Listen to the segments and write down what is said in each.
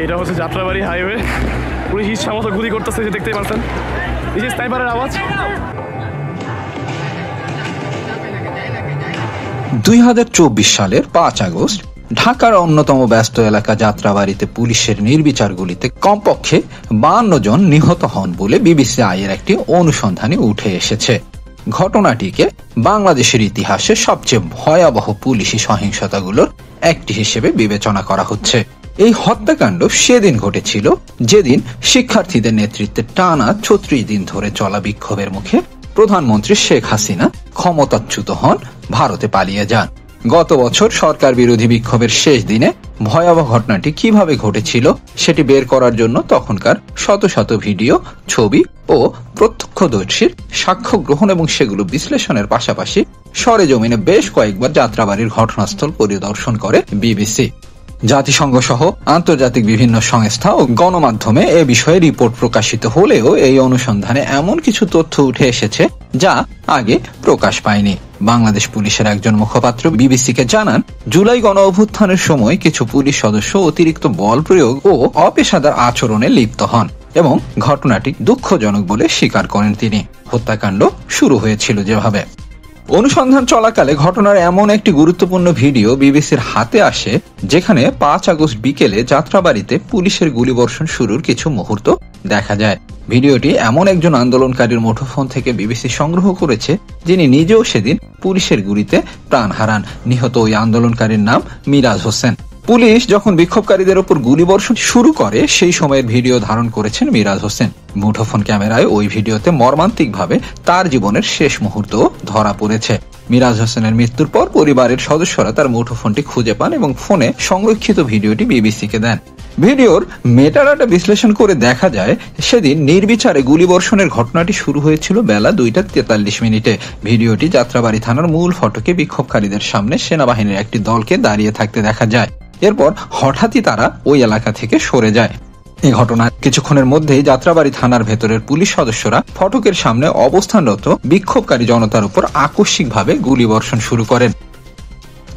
এটা হচ্ছে Jatrabari highway. Police ইচ্ছা মতো গুলি করতেছে, যে দেখতেই পাচ্ছেন। এই যে স্নাইপারের আওয়াজ। 2024 সালের 5 আগস্ট ঢাকার অন্যতম ব্যস্ত এলাকা যাত্রাবাড়িতে পুলিশের নির্বিচার গুলিতে কমপক্ষে 52 জন নিহত হন বলে বিবিসি আইয়ের একটি অনুসন্ধানে উঠে এসেছে। ঘটনাটিকে বাংলাদেশের ইতিহাসে সবচেয়ে ভয়াবহ পুলিশি সহিংসতাগুলোর একটি হিসেবে বিবেচনা করা হচ্ছে। এই হত্যাকাণ্ড সেদিন ঘটেছিল যেদিন শিক্ষার্থীদের নেতৃত্বে টানা 36 দিন ধরে চলা বিক্ষোভের মুখে প্রধানমন্ত্রী শেখ হাসিনা ক্ষমতাচ্যুত হন, ভারতে পালিয়ে যান। গত বছর সরকার বিরোধী বিক্ষোভের শেষ দিনে ভয়াবহ ঘটনাটি কিভাবে ঘটেছিল সেটি বের করার জন্য তখনকার শত শত ভিডিও, ছবি ও প্রত্যক্ষদর্শীর সাক্ষ্য গ্রহণ এবং সেগুলো বিশ্লেষণের পাশাপাশি সরেজমিনে বেশ কয়েকবার যাত্রাবাড়ির ঘটনাস্থল পরিদর্শন করে বিবিসি। জাতিসংঘ সহ আন্তর্জাতিক বিভিন্ন সংস্থা ও গণমাধ্যমে এ বিষয়ে রিপোর্ট প্রকাশিত হলেও এই অনুসন্ধানে এমন কিছু তথ্য উঠে এসেছে যা আগে প্রকাশ পায়নি। বাংলাদেশ পুলিশের একজন মুখপাত্র বিবিসিকে জানান, জুলাই গণ অভ্যুত্থানের সময় কিছু পুলিশ সদস্য অতিরিক্ত বল প্রয়োগ ও অপেশাদার আচরণে লিপ্ত হন এবং ঘটনাটি দুঃখজনক বলে স্বীকার করেন তিনি। হত্যাকাণ্ড শুরু হয়েছিল যেভাবে। অনুসন্ধান চলাকালে ঘটনার এমন একটি গুরুত্বপূর্ণ ভিডিও বিবিসির হাতে আসে যেখানে 5 আগস্ট বিকেলে যাত্রাবাড়িতে পুলিশের গুলিবর্ষণ শুরুর কিছু মুহূর্ত দেখা যায়। ভিডিওটি এমন একজন আন্দোলনকারীর মুঠোফোন থেকে বিবিসি সংগ্রহ করেছে যিনি নিজেও সেদিন পুলিশের গুলিতে প্রাণ হারান। নিহত ওই আন্দোলনকারীর নাম মিরাজ হোসেন। পুলিশ যখন বিক্ষোভকারীদের উপর গুলিবর্ষণ শুরু করে সেই সময়ের ভিডিও ধারণ করেছেন মিরাজ হোসেন। মুঠোফোন ক্যামেরায় ওই ভিডিওতে মর্মান্তিকভাবে তার জীবনের শেষ মুহূর্ত ধরা পড়েছে। মিরাজ হোসেনের মৃত্যুর পর পরিবারের সদস্যরা তার মুঠোফোনটি খুঁজে পান এবং ফোনে সংরক্ষিত ভিডিওটি বিবিসিকে দেন। ভিডিওর মেটাডাটা বিশ্লেষণ করে দেখা যায় সেদিন নির্বিচারে গুলিবর্ষণের ঘটনাটি শুরু হয়েছিল বেলা 2:43 ভিডিওটি যাত্রাবাড়ি থানার মূল ফটকে বিক্ষোভকারীদের সামনে সেনাবাহিনীর একটি দলকে দাঁড়িয়ে থাকতে দেখা যায়। এরপর হঠাৎই তারা ওই এলাকা থেকে সরে যায়। এই ঘটনার কিছুক্ষণের মধ্যেই যাত্রাবাড়ি থানার ভেতরের পুলিশ সদস্যরা ফটকের সামনে অবস্থানরত বিক্ষোভকারী জনতার উপর আকস্মিকভাবে গুলিবর্ষণ শুরু করেন।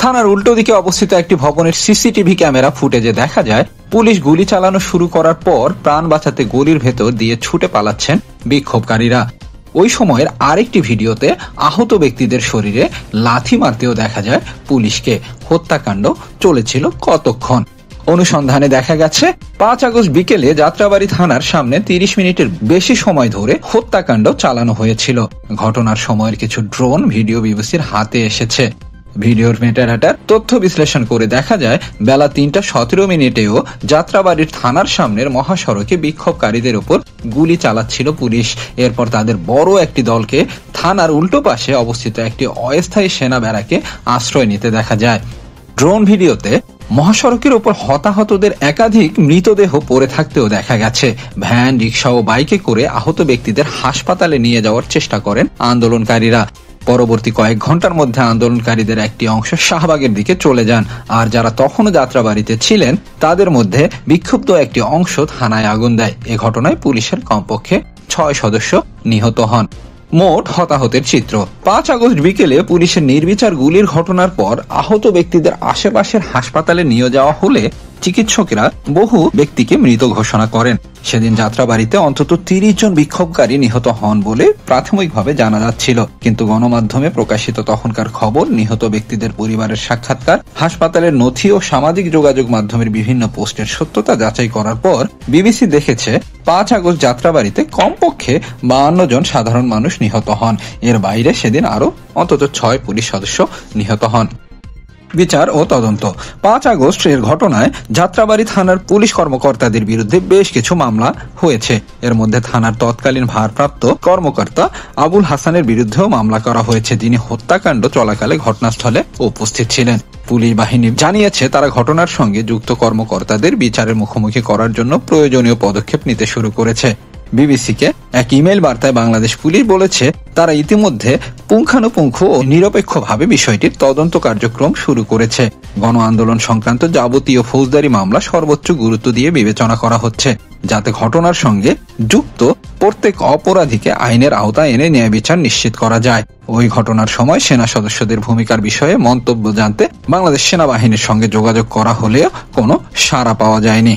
থানার উল্টো দিকে অবস্থিত একটি ভবনের সিসিটিভি ক্যামেরা ফুটেজে দেখা যায় পুলিশ গুলি চালানো শুরু করার পর প্রাণ বাঁচাতে গলির ভেতর দিয়ে ছুটে পালাচ্ছেন বিক্ষোভকারীরা। ওই সময়ের আরেকটি ভিডিওতে আহত ব্যক্তিদের শরীরে লাথি মারতেও দেখা যায় পুলিশকে। হত্যাকাণ্ড চলেছিল কতক্ষণ? অনুসন্ধানে দেখা গেছে 5 আগস্ট বিকেলে যাত্রাবাড়ি থানার সামনে 30 মিনিটের বেশি সময় ধরে হত্যাকাণ্ড চালানো হয়েছিল। ঘটনার সময়ের কিছু ড্রোন ভিডিও বিবিসির হাতে এসেছে। ভিডিওর মেটাডাটার তথ্য বিশ্লেষণ করে দেখা যায় বেলা 3:17 যাত্রাবাড়ির থানার সামনের মহাসড়কে বিক্ষোভকারীদের উপর গুলি চালাচ্ছিল পুলিশ। এরপর তাদের বড় একটি দলকে থানার উল্টো পাশে অবস্থিত একটি অস্থায়ী সেনা ব্যারাকে আশ্রয় নিতে দেখা যায়। ড্রোন ভিডিওতে মহাসড়কের উপর হতাহতদের একাধিক মৃতদেহ পড়ে থাকতেও দেখা গেছে। ভ্যান, রিক্সা ও বাইকে করে আহত ব্যক্তিদের হাসপাতালে নিয়ে যাওয়ার চেষ্টা করেন আন্দোলনকারীরা। পরবর্তী কয়েক ঘন্টার মধ্যে আন্দোলনকারীদের একটি অংশ শাহবাগের দিকে চলে যান, আর যারা তখনও যাত্রাবাড়িতে ছিলেন তাদের মধ্যে বিক্ষুব্ধ একটি অংশ থানায় আগুন দেয়। এ ঘটনায় পুলিশের কমপক্ষে 6 সদস্য নিহত হন। মোট হতাহতের চিত্র। 5 আগস্ট বিকেলে পুলিশের নির্বিচার গুলির ঘটনার পর আহত ব্যক্তিদের আশেপাশের হাসপাতালে নিয়ে যাওয়া হলে চিকিৎসকেরা বহু ব্যক্তিকে মৃত ঘোষণা করেন। সেদিন যাত্রাবাড়িতে অন্তত 30 জন বিক্ষোভকারী নিহত হন বলে প্রাথমিকভাবে জানা যাচ্ছিল, কিন্তু গণমাধ্যমে প্রকাশিত তখনকার খবর, নিহত ব্যক্তিদের পরিবারের সাক্ষাৎকার, হাসপাতালের নথি ও সামাজিক যোগাযোগ মাধ্যমের বিভিন্ন পোস্টের সত্যতা যাচাই করার পর বিবিসি দেখেছে 5 আগস্ট যাত্রাবাড়িতে কমপক্ষে 52 জন সাধারণ মানুষ নিহত হন। এর বাইরে সেদিন আরো অন্তত 6 পুলিশ সদস্য নিহত হন। বিচার ও তদন্ত। 5 আগস্ট এর ঘটনায় যাত্রাবাড়ি থানার পুলিশ কর্মকর্তাদের বিরুদ্ধে বেশ কিছু মামলা হয়েছে। এর মধ্যে থানার তৎকালীন ভারপ্রাপ্ত কর্মকর্তা আবুল হাসানের বিরুদ্ধেও মামলা করা হয়েছে, যিনি হত্যাকাণ্ড চলাকালে ঘটনাস্থলে উপস্থিত ছিলেন। পুলিশ বাহিনী জানিয়েছে তারা ঘটনার সঙ্গে যুক্ত কর্মকর্তাদের বিচারের মুখোমুখি করার জন্য প্রয়োজনীয় পদক্ষেপ নিতে শুরু করেছে। বিবিসিকে এক ইমেল বার্তায় বাংলাদেশ পুলিশ বলেছে তারা ইতিমধ্যে পুঙ্খানুপুঙ্খ ও নিরপেক্ষভাবে বিষয়টির তদন্ত কার্যক্রম শুরু করেছে। গণ আন্দোলন সংক্রান্ত যাবতীয় ফৌজদারি মামলা সর্বোচ্চ গুরুত্ব দিয়ে বিবেচনা করা হচ্ছে, যাতে ঘটনার সঙ্গে যুক্ত প্রত্যেক অপরাধীকে আইনের আওতায় এনে ন্যায় বিচার নিশ্চিত করা যায়। ওই ঘটনার সময় সেনা সদস্যদের ভূমিকার বিষয়ে মন্তব্য জানতে বাংলাদেশ সেনাবাহিনীর সঙ্গে যোগাযোগ করা হলেও কোনো সাড়া পাওয়া যায়নি।